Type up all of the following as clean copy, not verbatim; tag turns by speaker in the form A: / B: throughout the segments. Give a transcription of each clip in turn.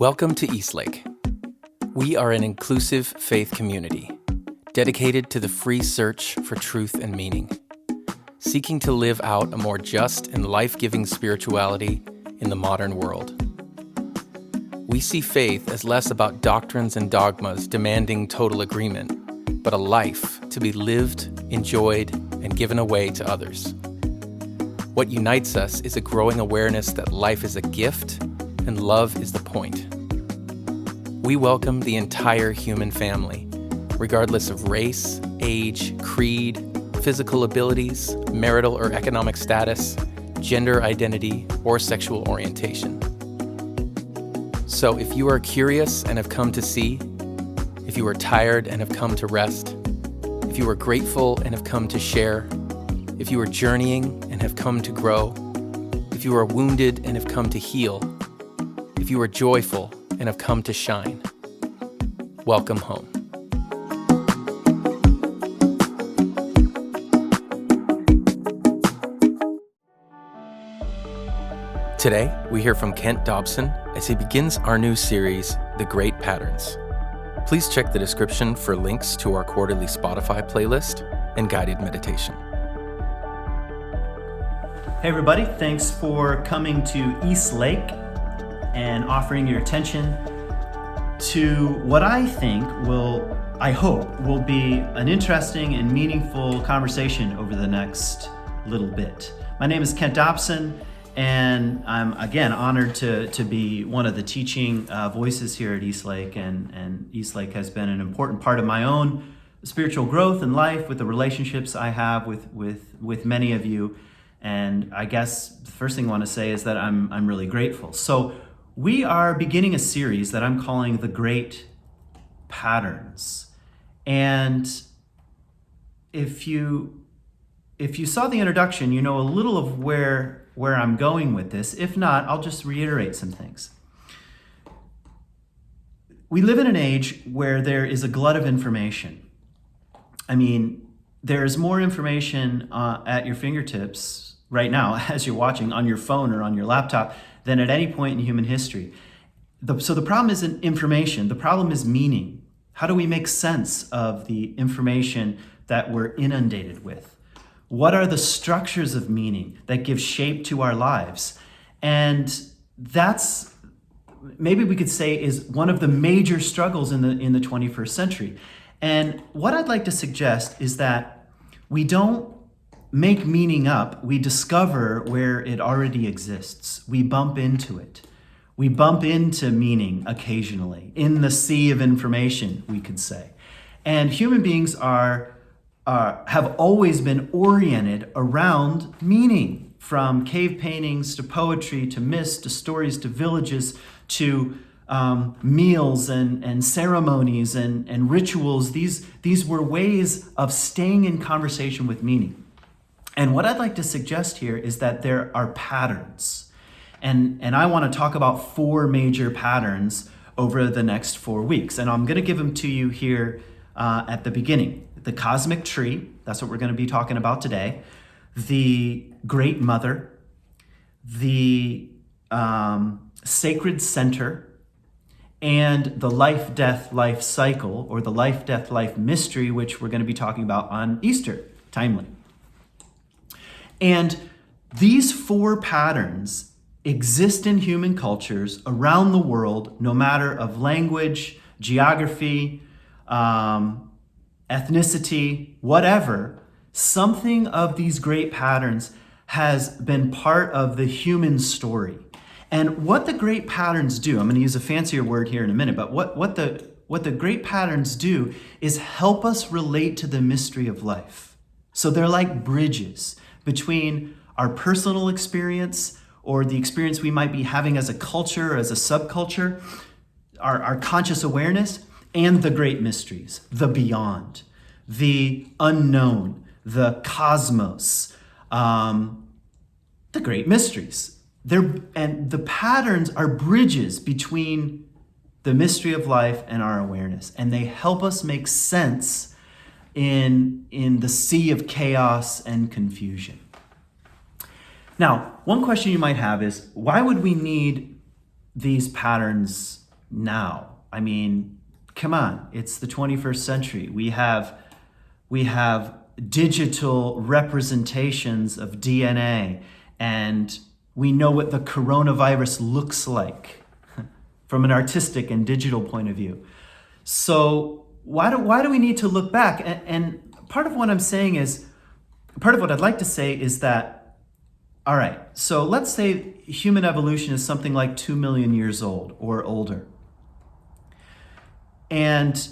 A: Welcome to Eastlake. We are an inclusive faith community dedicated to the free search for truth and meaning, seeking to live out a more just and life-giving spirituality in the modern world. We see faith as less about doctrines and dogmas demanding total agreement, but a life to be lived, enjoyed, and given away to others. What unites us is a growing awareness that life is a gift and love is the point. We welcome the entire human family, regardless of race, age, creed, physical abilities, marital or economic status, gender identity, or sexual orientation. So if you are curious and have come to see, if you are tired and have come to rest, if you are grateful and have come to share, if you are journeying and have come to grow, if you are wounded and have come to heal, if you are joyful and have come to shine, welcome home. Today, we hear from Kent Dobson as he begins our new series, The Great Patterns. Please check the description for links to our quarterly Spotify playlist and guided meditation.
B: Hey everybody, thanks for coming to Eastlake and offering your attention to what I hope will be an interesting and meaningful conversation over the next little bit. My name is Kent Dobson, and I'm again honored to be one of the teaching voices here at Eastlake, and Eastlake has been an important part of my own spiritual growth and life with the relationships I have with many of you. And I guess the first thing I want to say is that I'm really grateful. So we are beginning a series that I'm calling The Great Patterns. And if you saw the introduction, you know a little of where I'm going with this. If not, I'll just reiterate some things. We live in an age where there is a glut of information. I mean, there's more information at your fingertips right now as you're watching on your phone or on your laptop than at any point in human history. So the problem isn't information, the problem is meaning. How do we make sense of the information that we're inundated with? What are the structures of meaning that give shape to our lives? And that's, maybe we could say, is one of the major struggles in the 21st century. And what I'd like to suggest is that we don't make meaning up, we discover where it already exists. We bump into it. We bump into meaning occasionally in the sea of information, we could say. And human beings have always been oriented around meaning, from cave paintings to poetry to myths to stories to villages to meals and ceremonies and rituals. These were ways of staying in conversation with meaning. And what I'd like to suggest here is that there are patterns. And I want to talk about 4 major patterns over the next 4 weeks. And I'm going to give them to you here at the beginning. The cosmic tree, that's what we're going to be talking about today. The Great Mother. The sacred center. And the life-death-life cycle, or the life-death-life mystery, which we're going to be talking about on Easter, timely. And these 4 patterns exist in human cultures around the world, no matter of language, geography, ethnicity, whatever. Something of these great patterns has been part of the human story. And what the great patterns do, I'm going to use a fancier word here in a minute, but what the great patterns do is help us relate to the mystery of life. So they're like bridges between our personal experience or the experience we might be having as a culture, as a subculture, our conscious awareness, and the great mysteries, the beyond, the unknown, the cosmos, the great mysteries. And the patterns are bridges between the mystery of life and our awareness, and they help us make sense in the sea of chaos and confusion. Now, one question you might have is, why would we need these patterns now. I mean, come on, it's the 21st century. We have digital representations of DNA, and we know what the coronavirus looks like from an artistic and digital point of view. So why do we need to look back? And part of what I'm saying is, part of what I'd like to say is that, all right, so let's say human evolution is something like 2 million years old or older. And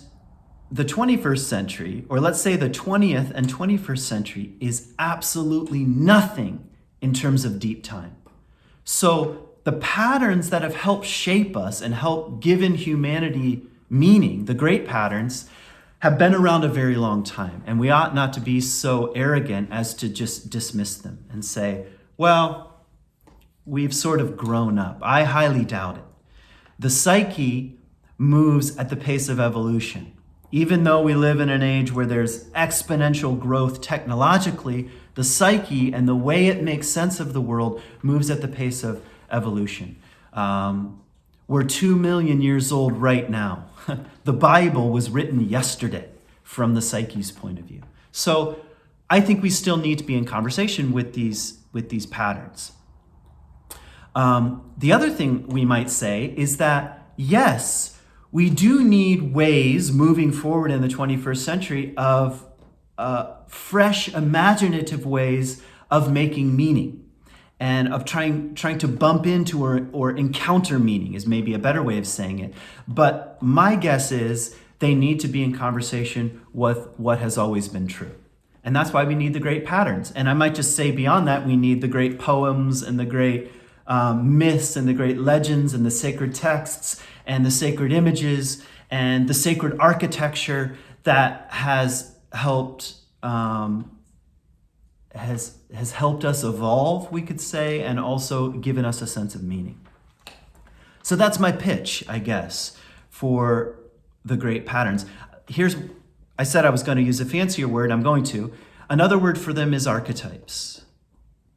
B: the 21st century, or let's say the 20th and 21st century, is absolutely nothing in terms of deep time. So the patterns that have helped shape us and helped given humanity meaning, the great patterns, have been around a very long time. And we ought not to be so arrogant as to just dismiss them and say, well, we've sort of grown up. I highly doubt it. The psyche moves at the pace of evolution. Even though we live in an age where there's exponential growth technologically, the psyche and the way it makes sense of the world moves at the pace of evolution. We're 2 million years old right now. The Bible was written yesterday from the psyche's point of view. So I think we still need to be in conversation with these patterns. The other thing we might say is that, yes, we do need ways moving forward in the 21st century of fresh, imaginative ways of making meaning and of trying to bump into or encounter meaning is maybe a better way of saying it. But my guess is they need to be in conversation with what has always been true. And that's why we need the great patterns. And I might just say beyond that, we need the great poems and the great myths and the great legends and the sacred texts and the sacred images and the sacred architecture that has helped has helped us evolve, we could say, and also given us a sense of meaning. So that's my pitch, I guess, for the great patterns. I said I was going to use a fancier word, I'm going to. Another word for them is archetypes.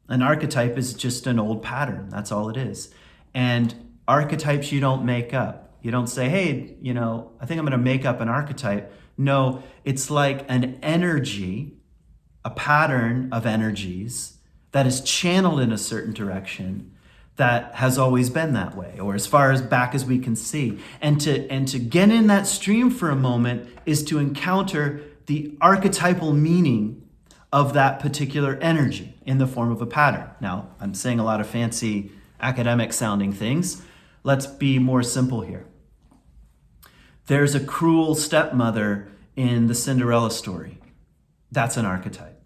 B: An archetype is just an old pattern, that's all it is. And archetypes you don't make up. You don't say, hey, I think I'm going to make up an archetype. No, it's like an energy, a pattern of energies that is channeled in a certain direction that has always been that way, or as far as back as we can see. And to get in that stream for a moment is to encounter the archetypal meaning of that particular energy in the form of a pattern. Now, I'm saying a lot of fancy academic sounding things. Let's be more simple here. There's a cruel stepmother in the Cinderella story. That's an archetype.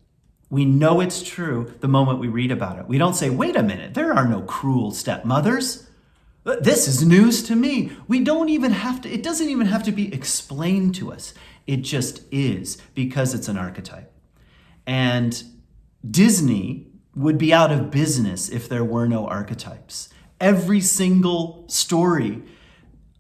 B: We know it's true the moment we read about it. We don't say, wait a minute, there are no cruel stepmothers. This is news to me. It doesn't even have to be explained to us. It just is, because it's an archetype. And Disney would be out of business if there were no archetypes. Every single story,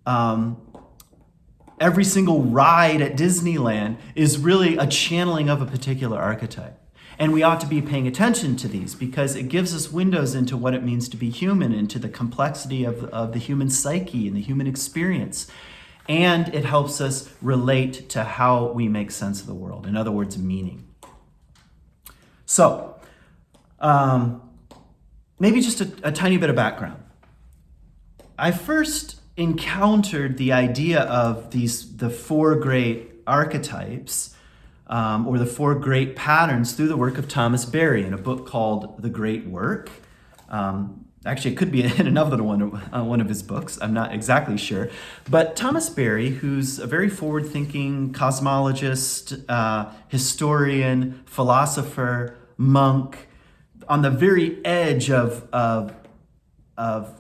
B: every single ride at Disneyland is really a channeling of a particular archetype. And we ought to be paying attention to these because it gives us windows into what it means to be human, into the complexity of the human psyche and the human experience. And it helps us relate to how we make sense of the world. In other words, meaning. So, maybe just a tiny bit of background. I first encountered the idea of the four great archetypes or the four great patterns through the work of Thomas Berry in a book called The Great Work. Actually, it could be in another one of his books. I'm not exactly sure. But Thomas Berry, who's a very forward-thinking cosmologist, historian, philosopher, monk, on the very edge of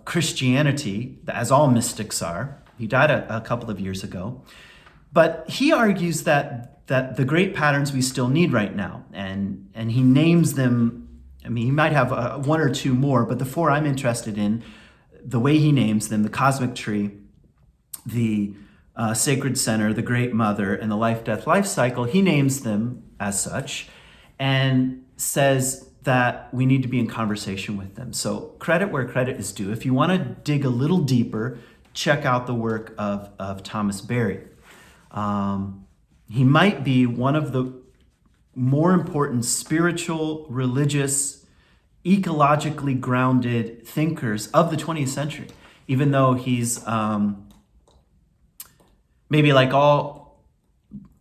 B: Christianity, as all mystics are. He died a couple of years ago. But he argues that the great patterns we still need right now, and he names them. I mean, he might have one or two more, but the four I'm interested in, the way he names them, the cosmic tree, the sacred center, the great mother, and the life-death-life cycle, he names them as such and says that we need to be in conversation with them. So credit where credit is due. If you want to dig a little deeper, check out the work of Thomas Berry. He might be one of the more important spiritual, religious, ecologically grounded thinkers of the 20th century, even though he's maybe like all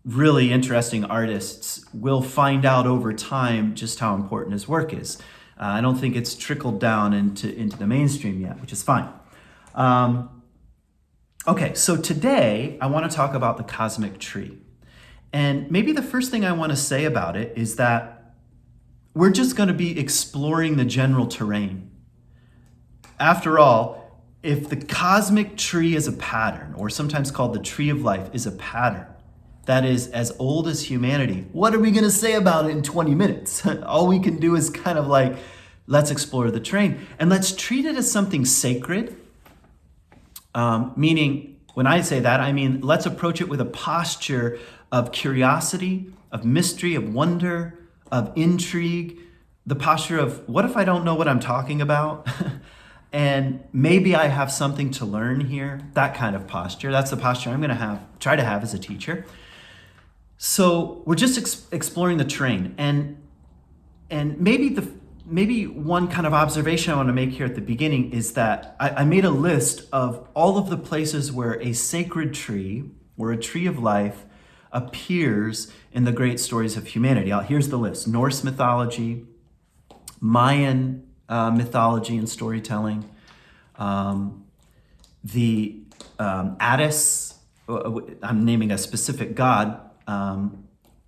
B: really interesting artists will find out over time just how important his work is. I don't think it's trickled down into the mainstream yet, which is fine. Okay, so today I want to talk about the cosmic tree. And maybe the first thing I want to say about it is that we're just going to be exploring the general terrain. After all, if the cosmic tree is a pattern, or sometimes called the tree of life, is a pattern that is as old as humanity, what are we going to say about it in 20 minutes? All we can do is kind of like, let's explore the terrain. And let's treat it as something sacred. Meaning, when I say that, I mean, let's approach it with a posture of curiosity, of mystery, of wonder, of intrigue, the posture of, what if I don't know what I'm talking about? And maybe I have something to learn here, that kind of posture. That's the posture I'm going to try to have as a teacher. So we're just exploring the terrain. And maybe one kind of observation I want to make here at the beginning is that I made a list of all of the places where a sacred tree, or a tree of life, appears in the great stories of humanity. Here's the list: Norse mythology, Mayan mythology and storytelling, the Attis, I'm naming a specific god,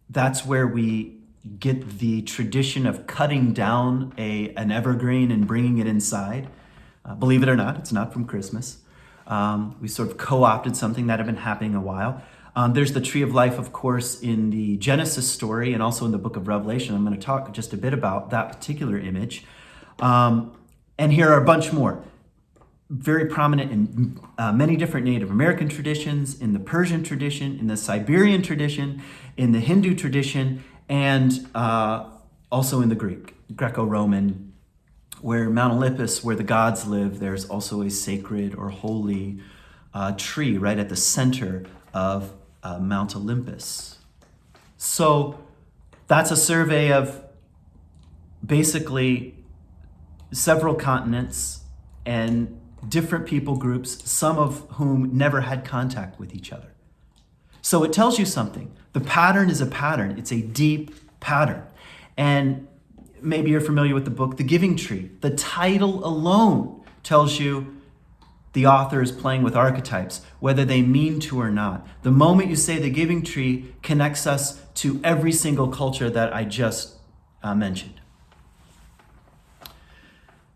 B: that's where we get the tradition of cutting down an evergreen and bringing it inside. Believe it or not, it's not from Christmas. We sort of co-opted something that had been happening a while. There's the tree of life, of course, in the Genesis story and also in the book of Revelation. I'm going to talk just a bit about that particular image. And here are a bunch more. Very prominent in many different Native American traditions, in the Persian tradition, in the Siberian tradition, in the Hindu tradition, and also in the Greco-Roman, where Mount Olympus, where the gods live, there's also a sacred or holy tree right at the center of Mount Olympus. So that's a survey of basically several continents and different people groups, some of whom never had contact with each other. So it tells you something. The pattern is a pattern. It's a deep pattern. And maybe you're familiar with the book, The Giving Tree. The title alone tells you the author is playing with archetypes, whether they mean to or not. The moment you say the Giving Tree connects us to every single culture that I just mentioned.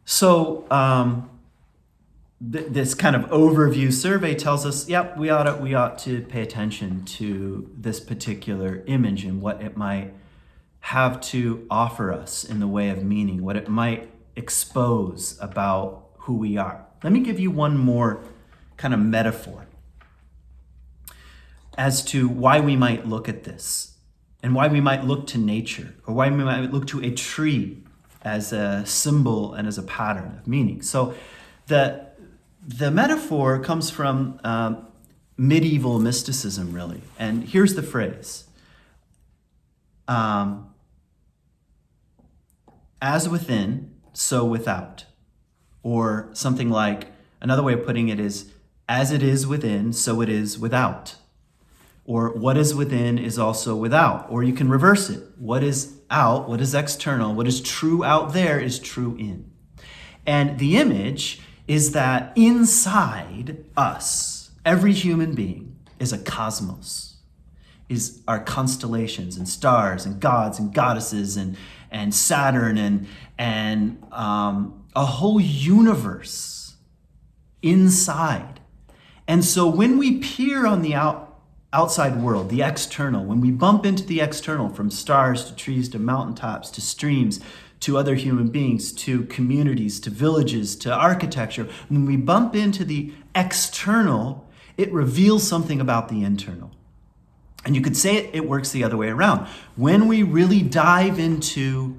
B: So this kind of overview survey tells us, yep, we ought to pay attention to this particular image and what it might have to offer us in the way of meaning, what it might expose about who we are. Let me give you one more kind of metaphor as to why we might look at this and why we might look to nature, or why we might look to a tree as a symbol and as a pattern of meaning. So the metaphor comes from medieval mysticism, really. And here's the phrase: as within, so without. Or something like, another way of putting it is, as it is within, so it is without. Or what is within is also without. Or you can reverse it. What is out, what is external, what is true out there is true in. And the image is that inside us, every human being is a cosmos, is our constellations and stars and gods and goddesses and Saturn and a whole universe inside. And so when we peer on the outside world, the external, when we bump into the external, from stars to trees to mountaintops to streams to other human beings to communities to villages to architecture, when we bump into the external, it reveals something about the internal. And you could say it works the other way around. When we really dive into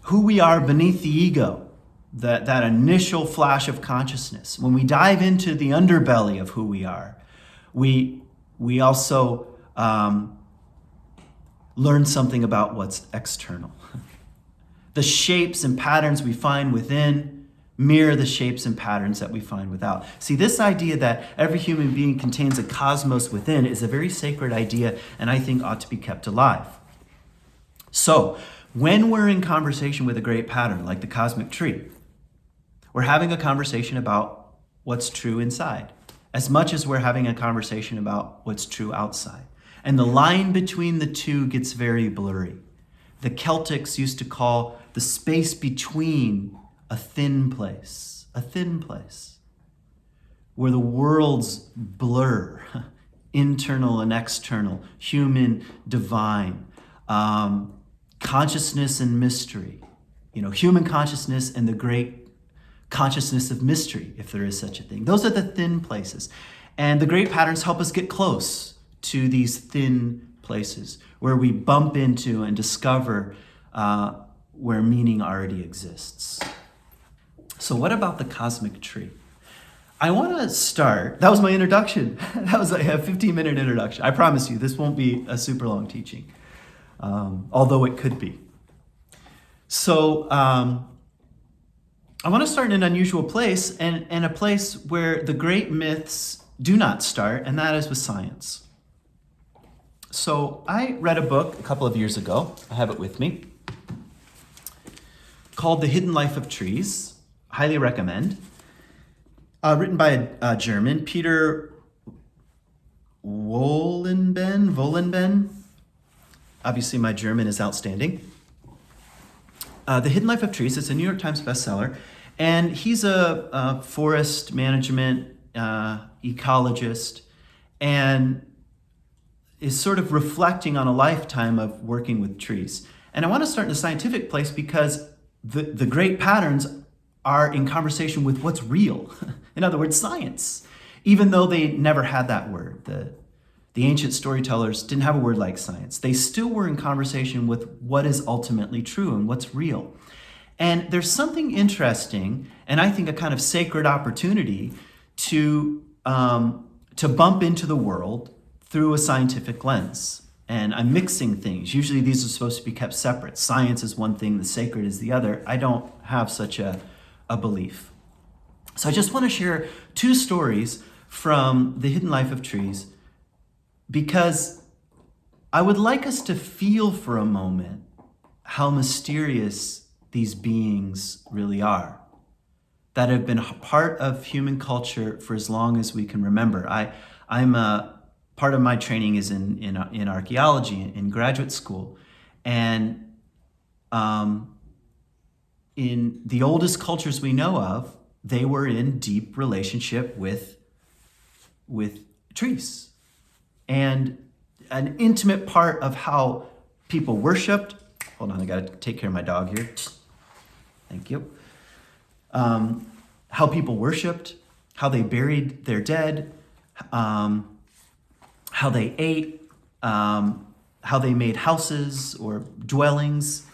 B: who we are beneath the ego, that initial flash of consciousness. When we dive into the underbelly of who we are, we also learn something about what's external. The shapes and patterns we find within mirror the shapes and patterns that we find without. See, this idea that every human being contains a cosmos within is a very sacred idea, and I think ought to be kept alive. So, when we're in conversation with a great pattern, like the cosmic tree, we're having a conversation about what's true inside, as much as we're having a conversation about what's true outside. And the line between the two gets very blurry. The Celtics used to call the space between a thin place, where the worlds blur, internal and external, human, divine, consciousness and mystery, human consciousness and the great consciousness of mystery, if there is such a thing. Those are the thin places. And the great patterns help us get close to these thin places where we bump into and discover where meaning already exists. So what about the cosmic tree? I want to start, that was my introduction. That was a 15-minute introduction. I promise you, this won't be a super long teaching, although it could be. So I want to start in an unusual place, and a place where the great myths do not start, and that is with science. So I read a book a couple of years ago, I have it with me, called The Hidden Life of Trees. Highly recommend. Written by a German, Peter Wohlenben. Obviously, my German is outstanding. The Hidden Life of Trees, it's a New York Times bestseller, and he's a forest management ecologist, and is sort of reflecting on a lifetime of working with trees. And I want to start in a scientific place because the great patterns are in conversation with what's real. In other words, science. Even though they never had that word. The ancient storytellers didn't have a word like science. They still were in conversation with what is ultimately true and what's real. And there's something interesting, and I think a kind of sacred opportunity to bump into the world through a scientific lens. And I'm mixing things. Usually these are supposed to be kept separate. Science is one thing, the sacred is the other. I don't have such a belief. So I just want to share two stories from The Hidden Life of Trees, because I would like us to feel for a moment how mysterious these beings really are, that have been part of human culture for as long as we can remember. I'm part of my training is in archaeology in graduate school, and in the oldest cultures we know of, they were in deep relationship with trees. And an intimate part of how people worshipped, hold on, I gotta take care of my dog here. Thank you. How people worshipped, how they buried their dead, how they ate, how they made houses or dwellings,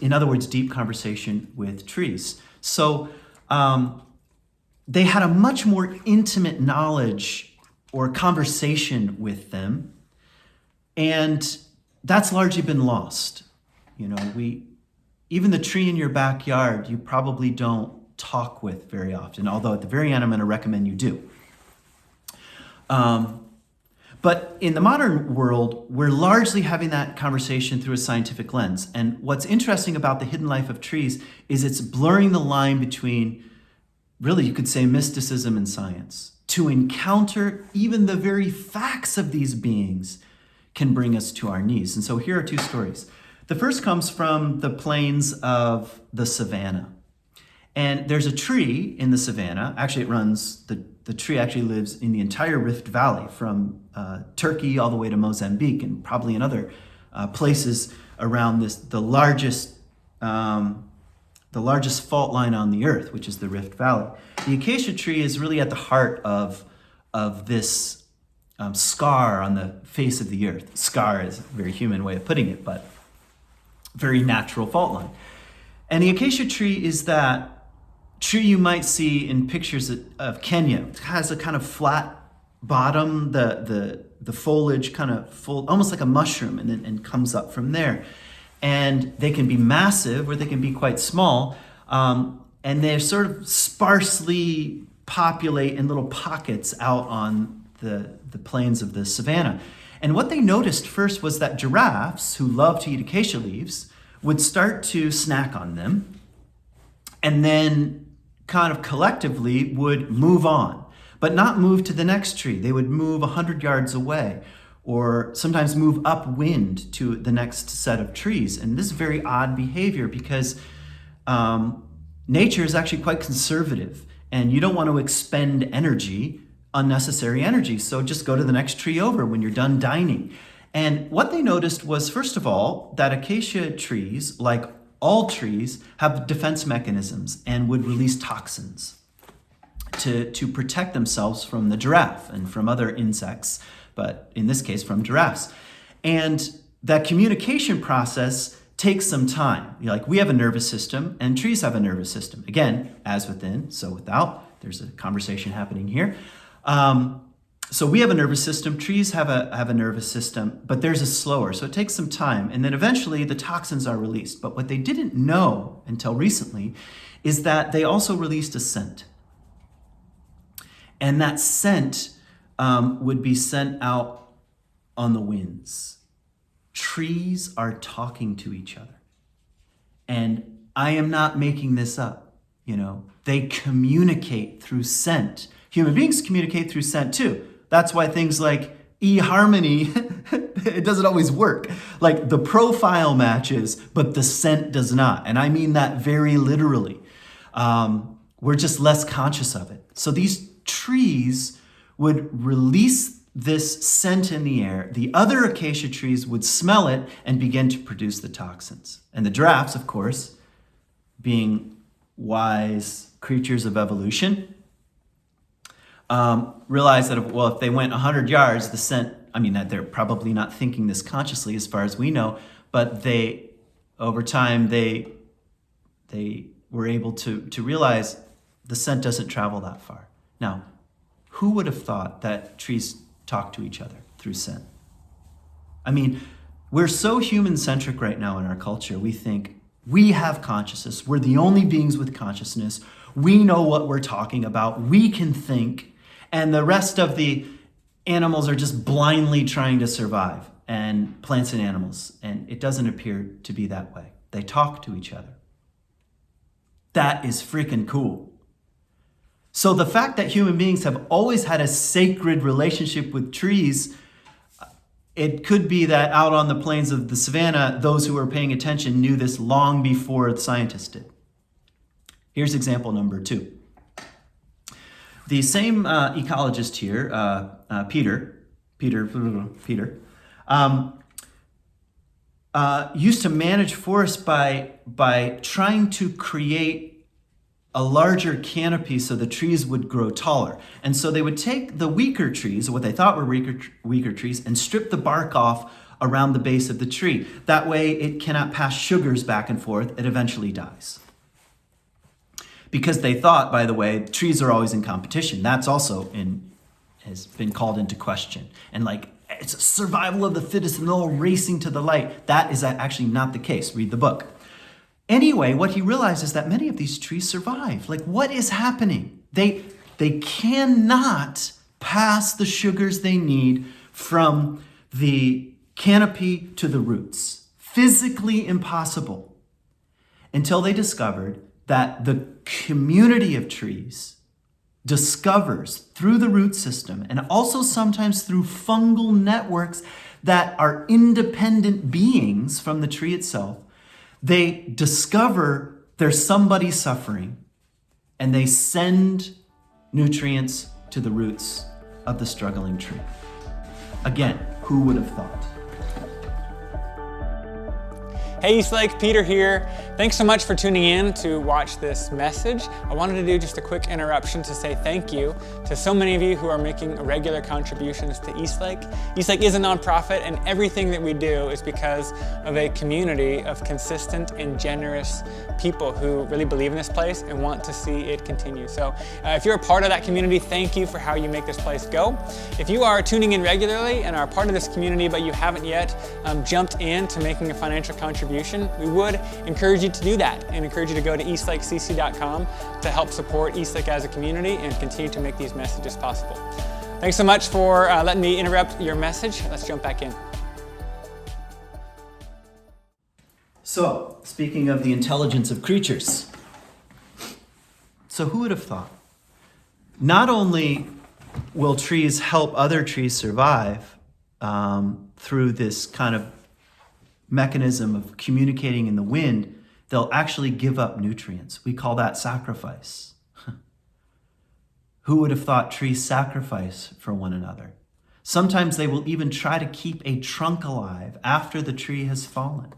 B: in other words, deep conversation with trees. So they had a much more intimate knowledge or conversation with them, and that's largely been lost. Even the tree in your backyard, you probably don't talk with very often, although at the very end, I'm going to recommend you do. But in the modern world, we're largely having that conversation through a scientific lens. And what's interesting about The Hidden Life of Trees is it's blurring the line between, really, you could say, mysticism and science. To encounter even the very facts of these beings can bring us to our knees. And so here are two stories. The first comes from the plains of the savannah. And there's a tree in the savannah. Actually, the tree actually lives in the entire Rift Valley, from Turkey all the way to Mozambique, and probably in other places around the largest fault line on the earth, which is the Rift Valley. The acacia tree is really at the heart of this scar on the face of the earth. Scar is a very human way of putting it, but very natural fault line. And the acacia tree is that tree you might see in pictures of Kenya. It has a kind of flat bottom, the foliage kind of full, almost like a mushroom, and comes up from there. And they can be massive or they can be quite small. And they're sort of sparsely populate in little pockets out on the plains of the savannah. And what they noticed first was that giraffes, who love to eat acacia leaves, would start to snack on them and then kind of collectively would move on, but not move to the next tree. They would move 100 yards away or sometimes move upwind to the next set of trees. And this is very odd behavior because nature is actually quite conservative and you don't want to expend energy, unnecessary energy. So just go to the next tree over when you're done dining. And what they noticed was, first of all, that acacia trees, like all trees, have defense mechanisms and would release toxins to protect themselves from the giraffe and from other insects, but in this case from giraffes. And that communication process takes some time. Like we have a nervous system and trees have a nervous system. Again, as within, so without. There's a conversation happening here. So we have a nervous system, trees have a nervous system, but theirs is slower. So it takes some time. And then eventually the toxins are released. But what they didn't know until recently is that they also released a scent. And that scent would be sent out on the winds. Trees are talking to each other. And I am not making this up, They communicate through scent. Human beings communicate through scent too. That's why things like eHarmony, it doesn't always work. Like the profile matches, but the scent does not. And I mean that very literally. We're just less conscious of it. So these trees would release this scent in the air. The other acacia trees would smell it and begin to produce the toxins. And the giraffes, of course, being wise creatures of evolution, realized that, if they went 100 yards, the scent, that they're probably not thinking this consciously as far as we know, but over time, they were able to realize the scent doesn't travel that far. Now, who would have thought that trees talk to each other through scent? We're so human-centric right now in our culture. We think we have consciousness. We're the only beings with consciousness. We know what we're talking about. We can think. And the rest of the animals are just blindly trying to survive, and plants and animals. And it doesn't appear to be that way. They talk to each other. That is freaking cool. So the fact that human beings have always had a sacred relationship with trees, it could be that out on the plains of the savannah, those who were paying attention knew this long before the scientists did. Here's example number 2. The same ecologist here, Peter, used to manage forests by trying to create a larger canopy so the trees would grow taller. And so they would take the weaker trees, or what they thought were weaker trees, and strip the bark off around the base of the tree. That way it cannot pass sugars back and forth. It eventually dies. Because they thought, by the way, trees are always in competition. That's also has been called into question. And it's a survival of the fittest and they're all racing to the light. That is actually not the case. Read the book. Anyway, what he realized is that many of these trees survive. What is happening? They cannot pass the sugars they need from the canopy to the roots. Physically impossible. Until they discovered that the community of trees discovers through the root system and also sometimes through fungal networks that are independent beings from the tree itself. They discover there's somebody suffering and they send nutrients to the roots of the struggling tree. Again, who would have thought?
C: Hey Eastlake, Peter here. Thanks so much for tuning in to watch this message. I wanted to do just a quick interruption to say thank you to so many of you who are making regular contributions to Eastlake. Eastlake is a nonprofit, and everything that we do is because of a community of consistent and generous people who really believe in this place and want to see it continue. So if you're a part of that community, thank you for how you make this place go. If you are tuning in regularly and are part of this community but you haven't yet jumped into making a financial contribution, we would encourage you to do that and encourage you to go to eastlakecc.com to help support Eastlake as a community and continue to make these messages possible. Thanks so much for letting me interrupt your message. Let's jump back in.
B: So, speaking of the intelligence of creatures, so who would have thought? Not only will trees help other trees survive through this kind of mechanism of communicating in the wind, they'll actually give up nutrients. We call that sacrifice. Who would have thought trees sacrifice for one another? Sometimes they will even try to keep a trunk alive after the tree has fallen.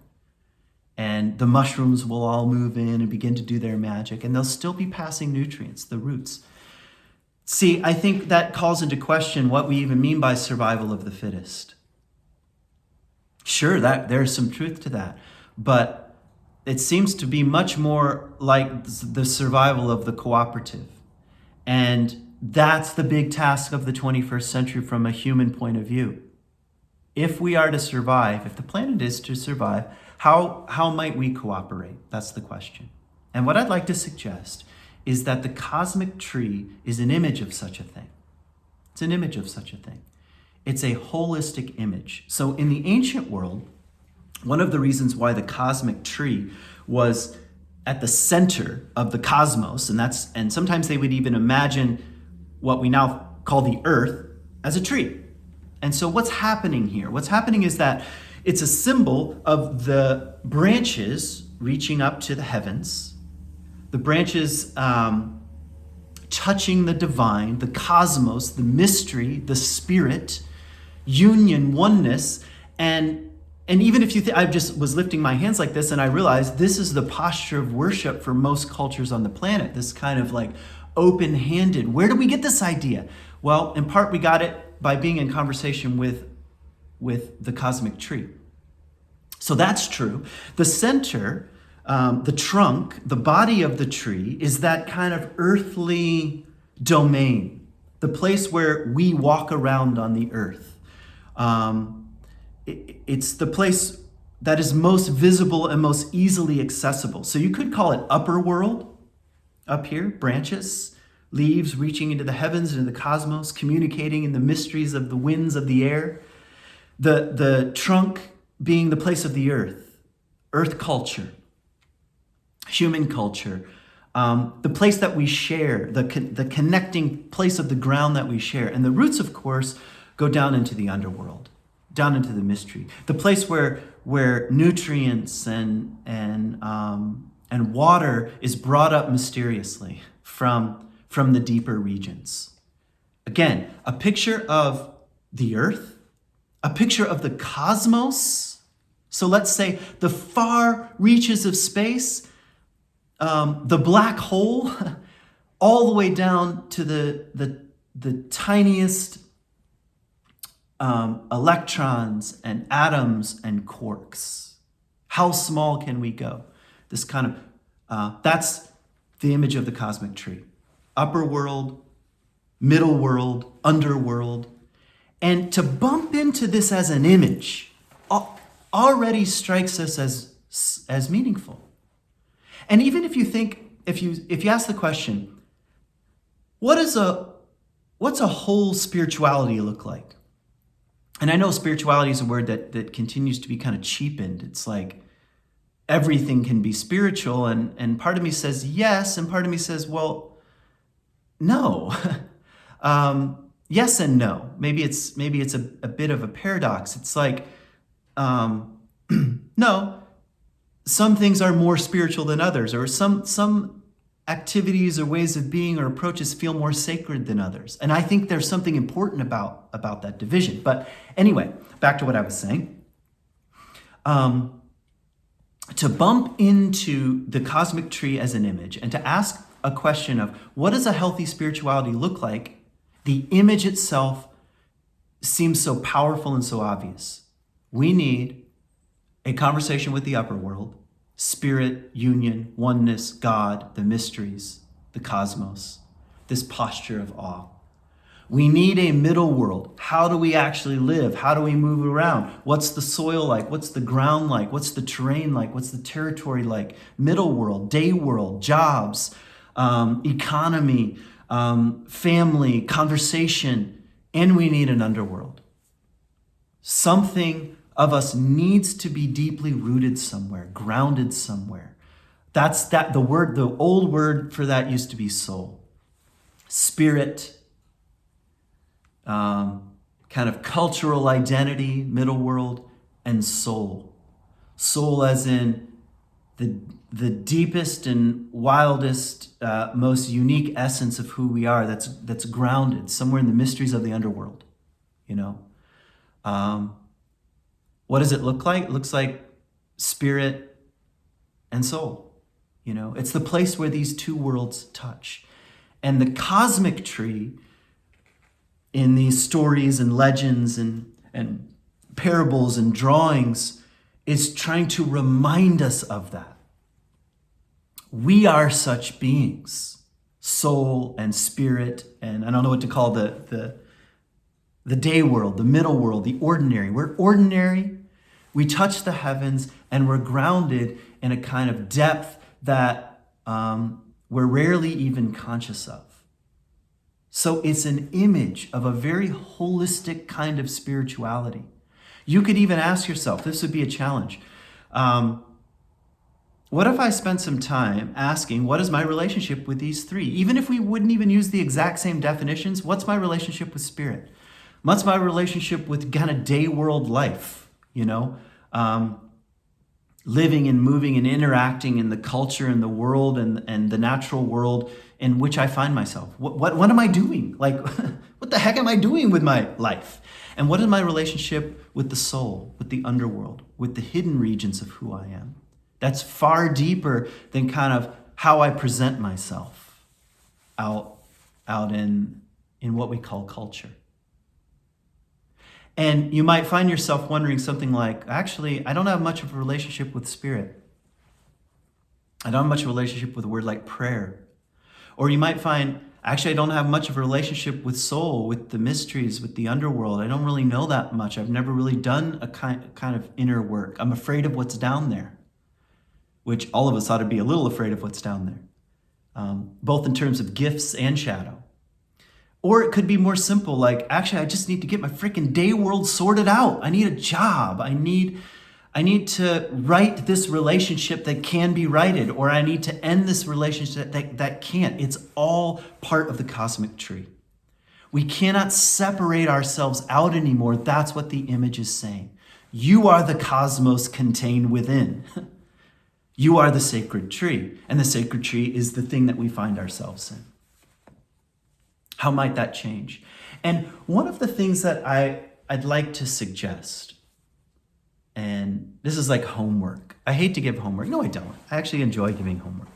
B: And the mushrooms will all move in and begin to do their magic, and they'll still be passing nutrients, the roots. See, I think that calls into question what we even mean by survival of the fittest. Sure, there's some truth to that, but it seems to be much more like the survival of the cooperative. And that's the big task of the 21st century from a human point of view. If we are to survive, if the planet is to survive, how might we cooperate? That's the question. And what I'd like to suggest is that the cosmic tree is an image of such a thing. It's an image of such a thing. It's a holistic image. So in the ancient world, one of the reasons why the cosmic tree was at the center of the cosmos, and sometimes they would even imagine what we now call the earth as a tree. And so what's happening here? What's happening is that it's a symbol of the branches reaching up to the heavens, the branches touching the divine, the cosmos, the mystery, the spirit, union, oneness, and even if you think, I just was lifting my hands like this and I realized this is the posture of worship for most cultures on the planet, this kind of like open-handed. Where do we get this idea? Well, in part we got it by being in conversation with the cosmic tree. So that's true. The center, the trunk, the body of the tree is that kind of earthly domain, the place where we walk around on the earth. It's the place that is most visible and most easily accessible. So you could call it upper world, up here, branches, leaves reaching into the heavens and the cosmos, communicating in the mysteries of the winds of the air. The trunk being the place of the earth culture, human culture, the place that we share, the connecting place of the ground that we share. And the roots, of course, go down into the underworld, down into the mystery, the place where nutrients and water is brought up mysteriously from the deeper regions. Again, a picture of the earth, a picture of the cosmos. So let's say the far reaches of space, the black hole, all the way down to the tiniest electrons and atoms and quarks. How small can we go? This kind of, that's the image of the cosmic tree. Upper world, middle world, underworld. And to bump into this as an image already strikes us as meaningful. And even if you think, if you ask the question, what's a whole spirituality look like? And I know spirituality is a word that continues to be kind of cheapened. It's like everything can be spiritual, and part of me says yes, and part of me says, well, no. Yes and no. Maybe it's a bit of a paradox. It's like, no, some things are more spiritual than others, or some activities or ways of being or approaches feel more sacred than others. And I think there's something important about that division. But anyway, back to what I was saying. to bump into the cosmic tree as an image and to ask a question of what does a healthy spirituality look like, the image itself seems so powerful and so obvious. We need a conversation with the upper world, spirit, union, oneness, God, the mysteries, the cosmos, this posture of awe. We need a middle world. How do we actually live? How do we move around? What's the soil like? What's the ground like? What's the terrain like? What's the territory like? Middle world, day world, jobs, economy, family, conversation, and we need an underworld. Something of us needs to be deeply rooted somewhere, grounded somewhere. The old word for that used to be soul. Spirit, kind of cultural identity, middle world, and soul. Soul as in the deepest and wildest, most unique essence of who we are that's grounded somewhere in the mysteries of the underworld, you know. What does it look like? It looks like spirit and soul, you know. It's the place where these two worlds touch. And the cosmic tree in these stories and legends and parables and drawings is trying to remind us of that. We are such beings, soul and spirit, and I don't know what to call the day world, the middle world, the ordinary. We're ordinary, we touch the heavens, and we're grounded in a kind of depth that we're rarely even conscious of. So it's an image of a very holistic kind of spirituality. You could even ask yourself, this would be a challenge. What if I spent some time asking, what is my relationship with these three? Even if we wouldn't even use the exact same definitions, what's my relationship with spirit? What's my relationship with kind of day world life, you know? Living and moving and interacting in the culture and the world and the natural world in which I find myself. What am I doing? Like, what the heck am I doing with my life? And what is my relationship with the soul, with the underworld, with the hidden regions of who I am? That's far deeper than kind of how I present myself out in what we call culture. And you might find yourself wondering something like, actually, I don't have much of a relationship with spirit. I don't have much of a relationship with a word like prayer. Or you might find, actually, I don't have much of a relationship with soul, with the mysteries, with the underworld. I don't really know that much. I've never really done a kind of inner work. I'm afraid of what's down there, which all of us ought to be a little afraid of what's down there, both in terms of gifts and shadow. Or it could be more simple, like, actually, I just need to get my freaking day world sorted out. I need a job. I need to right this relationship that can be righted, or I need to end this relationship that can't. It's all part of the cosmic tree. We cannot separate ourselves out anymore. That's what the image is saying. You are the cosmos contained within. You are the sacred tree, and the sacred tree is the thing that we find ourselves in. How might that change? And one of the things that I'd like to suggest, and this is like homework. I hate to give homework. No, I don't. I actually enjoy giving homework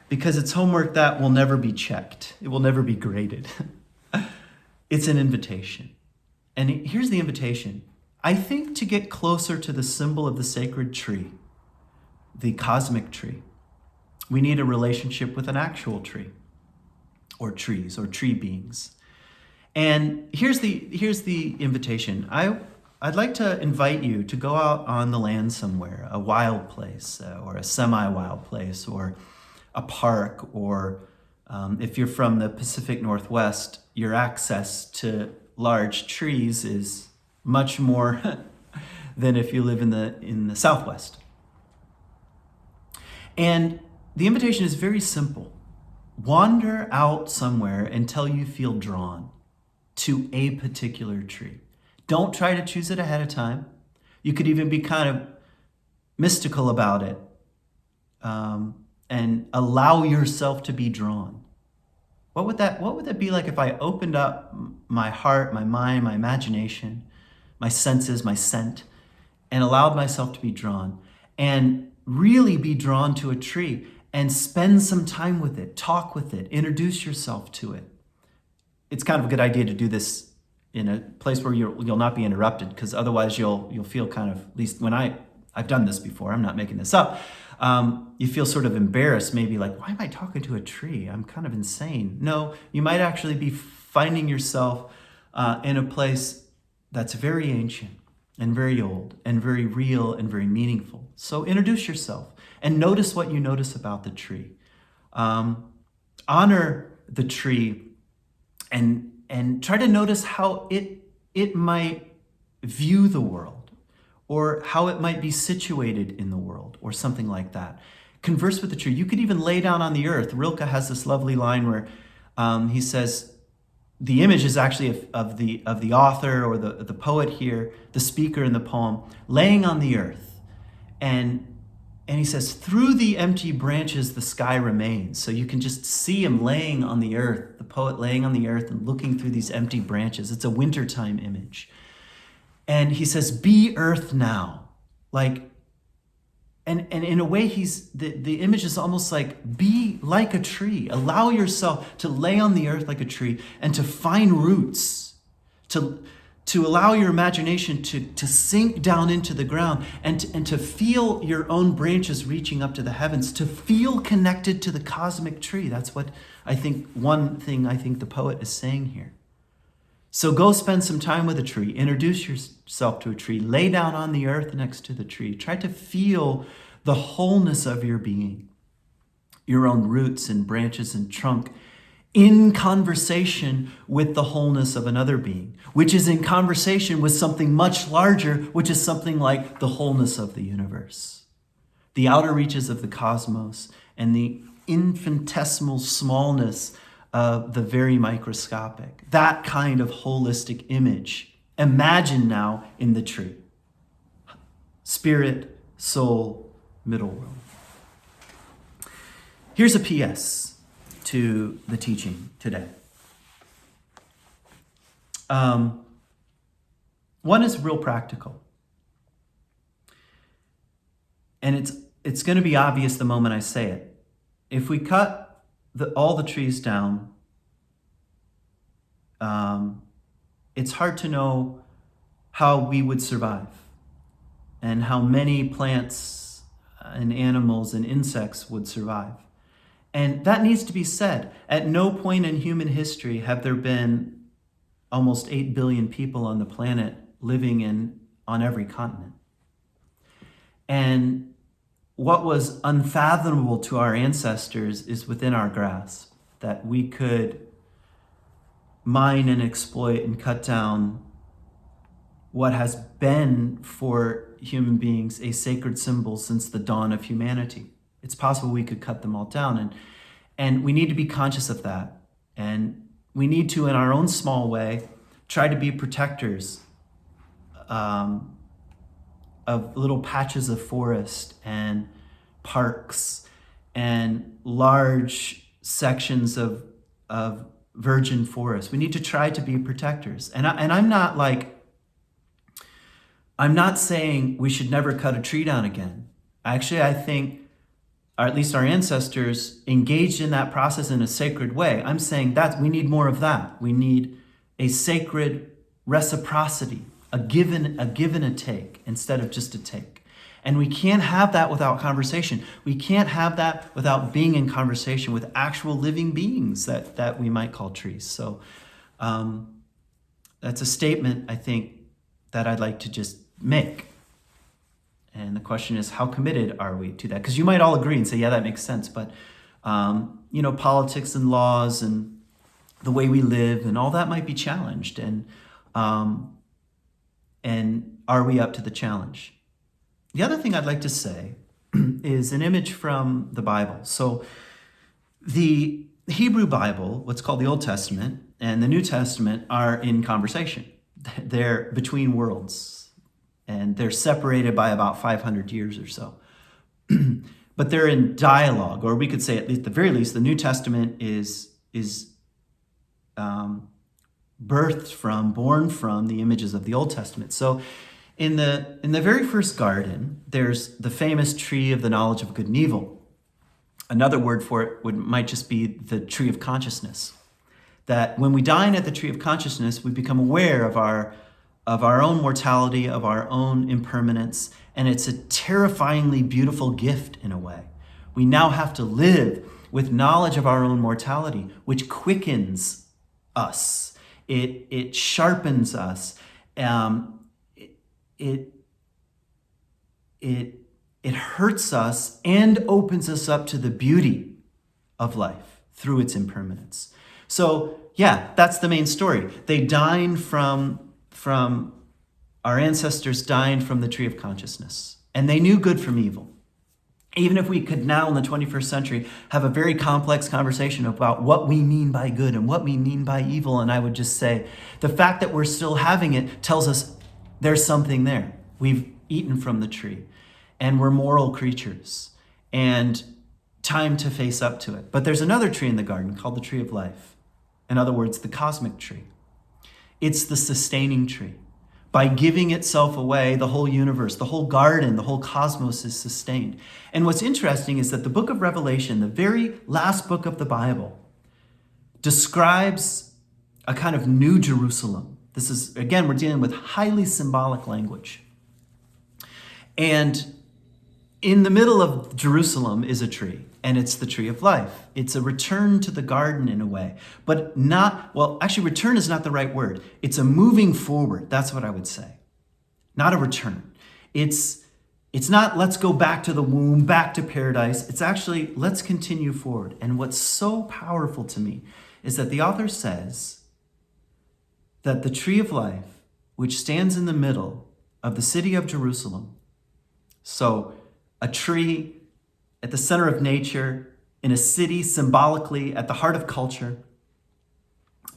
B: because it's homework that will never be checked. It will never be graded. It's an invitation. And here's the invitation. I think to get closer to the symbol of the sacred tree, the cosmic tree, we need a relationship with an actual tree, or trees, or tree beings. And here's the invitation. I'd like to invite you to go out on the land somewhere, a wild place, or a semi-wild place, or a park, or if you're from the Pacific Northwest, your access to large trees is much more than if you live in the Southwest. And the invitation is very simple. Wander out somewhere until you feel drawn to a particular tree. Don't try to choose it ahead of time. You could even be kind of mystical about it, and allow yourself to be drawn. What would that be like if I opened up my heart, my mind, my imagination, my senses, my scent, and allowed myself to be drawn? and really be drawn to a tree and spend some time with it, talk with it, introduce yourself to it. It's kind of a good idea to do this in a place where you'll not be interrupted, because otherwise you'll feel kind of, at least when I've done this before, I'm not making this up, you feel sort of embarrassed, maybe like, why am I talking to a tree? I'm kind of insane. No, you might actually be finding yourself in a place that's very ancient and very old and very real and very meaningful. So introduce yourself and notice what you notice about the tree. Honor the tree and try to notice how it might view the world, or how it might be situated in the world, or something like that. Converse with the tree. You could even lay down on the earth. Rilke has this lovely line where he says, the image is actually of the author or the poet here, the speaker in the poem, laying on the earth. And he says, through the empty branches, the sky remains. So you can just see him laying on the earth, the poet laying on the earth and looking through these empty branches. It's a wintertime image. And he says, be earth now. Like, and in a way, the image is almost like, be like a tree. Allow yourself to lay on the earth like a tree and to find roots, to allow your imagination to sink down into the ground and to feel your own branches reaching up to the heavens, to feel connected to the cosmic tree. That's what one thing I think the poet is saying here. So go spend some time with a tree, introduce yourself to a tree, lay down on the earth next to the tree. Try to feel the wholeness of your being, your own roots and branches and trunk, in conversation with the wholeness of another being, which is in conversation with something much larger, which is something like the wholeness of the universe, the outer reaches of the cosmos, and the infinitesimal smallness of the very microscopic. That kind of holistic image. Imagine now in the tree. Spirit, soul, middle world. Here's a PS to the teaching today. One is real practical. And it's going to be obvious the moment I say it. If we cut all the trees down, it's hard to know how we would survive and how many plants and animals and insects would survive. And that needs to be said. At no point in human history have there been almost 8 billion people on the planet living on every continent. And what was unfathomable to our ancestors is within our grasp, that we could mine and exploit and cut down what has been for human beings a sacred symbol since the dawn of humanity. It's possible we could cut them all down, and we need to be conscious of that. And we need to, in our own small way, try to be protectors of little patches of forest and parks and large sections of virgin forest. We need to try to be protectors. And I'm not saying we should never cut a tree down again. Actually, I think, or at least our ancestors engaged in that process in a sacred way. I'm saying that we need more of that. We need a sacred reciprocity, a give and a take instead of just a take. And we can't have that without conversation. We can't have that without being in conversation with actual living beings that we might call trees. So that's a statement, I think, that I'd like to just make. And the question is, how committed are we to that? Because you might all agree and say, yeah, that makes sense. But, politics and laws and the way we live and all that might be challenged. And are we up to the challenge? The other thing I'd like to say is an image from the Bible. So the Hebrew Bible, what's called the Old Testament, and the New Testament are in conversation. They're between worlds, and they're separated by about 500 years or so. But they're in dialogue, or we could say, at the very least, the New Testament is born from the images of the Old Testament. So In the very first garden, there's the famous tree of the knowledge of good and evil. Another word for it might just be the tree of consciousness. That when we dine at the tree of consciousness, we become aware of our own mortality, of our own impermanence, and it's a terrifyingly beautiful gift in a way. We now have to live with knowledge of our own mortality, which quickens us. It sharpens us. It hurts us and opens us up to the beauty of life through its impermanence. So yeah, that's the main story. They dined from our ancestors dined from the tree of consciousness, and they knew good from evil. Even if we could now in the 21st century have a very complex conversation about what we mean by good and what we mean by evil, and I would just say the fact that we're still having it tells us there's something there. We've eaten from the tree, and we're moral creatures, and time to face up to it. But there's another tree in the garden called the tree of life. In other words, the cosmic tree. It's the sustaining tree. By giving itself away, the whole universe, the whole garden, the whole cosmos is sustained. And what's interesting is that the book of Revelation, the very last book of the Bible, describes a kind of new Jerusalem. This is, again, we're dealing with highly symbolic language. And in the middle of Jerusalem is a tree, and it's the tree of life. It's a return to the garden in a way, but actually return is not the right word. It's a moving forward. That's what I would say. Not a return. It's not let's go back to the womb, back to paradise. It's actually let's continue forward. And what's so powerful to me is that the author says that the tree of life, which stands in the middle of the city of Jerusalem, so a tree at the center of nature, in a city symbolically at the heart of culture,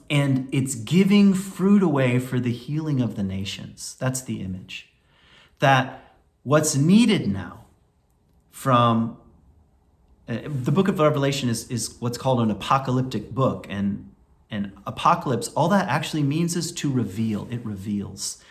B: and it's giving fruit away for the healing of the nations. That's the image. That what's needed now from the book of Revelation is what's called an apocalyptic book, and apocalypse, all that actually means is to reveal. It reveals.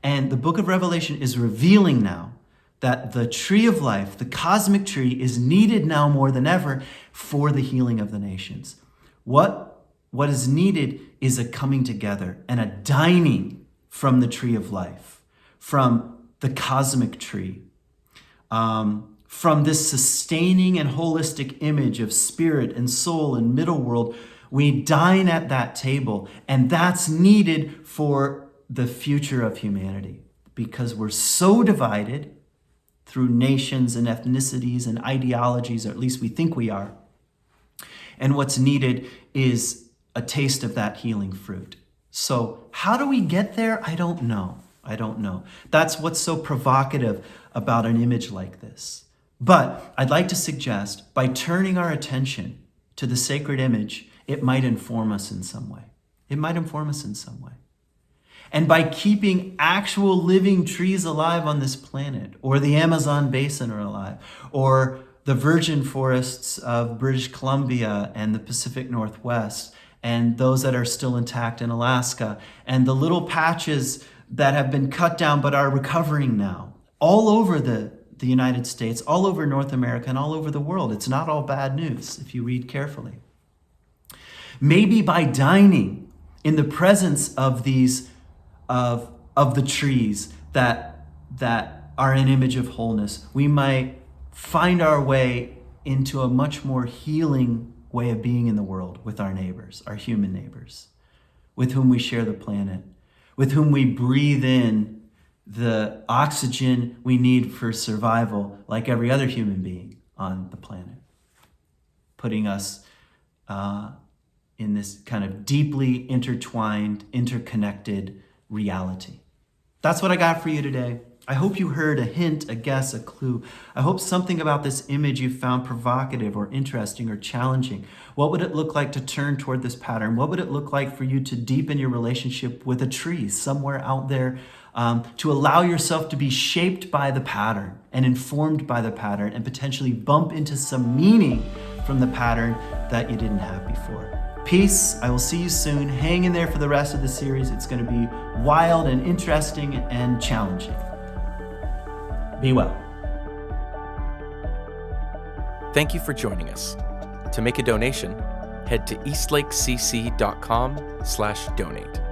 B: And the book of Revelation is revealing now that the tree of life, the cosmic tree, is needed now more than ever for the healing of the nations. What is needed is a coming together and a dining from the tree of life, from the cosmic tree, from this sustaining and holistic image of spirit and soul and middle world. We dine at that table, and that's needed for the future of humanity, because we're so divided through nations and ethnicities and ideologies, or at least we think we are. And what's needed is a taste of that healing fruit. So how do we get there? I don't know. That's what's so provocative about an image like this. But I'd like to suggest by turning our attention to the sacred image, it might inform us in some way. And by keeping actual living trees alive on this planet, or the Amazon basin are alive, or the virgin forests of British Columbia and the Pacific Northwest, and those that are still intact in Alaska, and the little patches that have been cut down but are recovering now, all over the United States, all over North America, and all over the world. It's not all bad news if you read carefully. Maybe by dining in the presence of these of the trees that are an image of wholeness, we might find our way into a much more healing way of being in the world with our neighbors, our human neighbors, with whom we share the planet, with whom we breathe in the oxygen we need for survival, like every other human being on the planet, putting us in this kind of deeply intertwined, interconnected reality. That's what I got for you today. I hope you heard a hint, a guess, a clue. I hope something about this image you found provocative or interesting or challenging. What would it look like to turn toward this pattern? What would it look like for you to deepen your relationship with a tree somewhere out there, to allow yourself to be shaped by the pattern and informed by the pattern, and potentially bump into some meaning from the pattern that you didn't have before? Peace. I will see you soon. Hang in there for the rest of the series. It's going to be wild and interesting and challenging. Be well.
A: Thank you for joining us. To make a donation, head to eastlakecc.com/donate.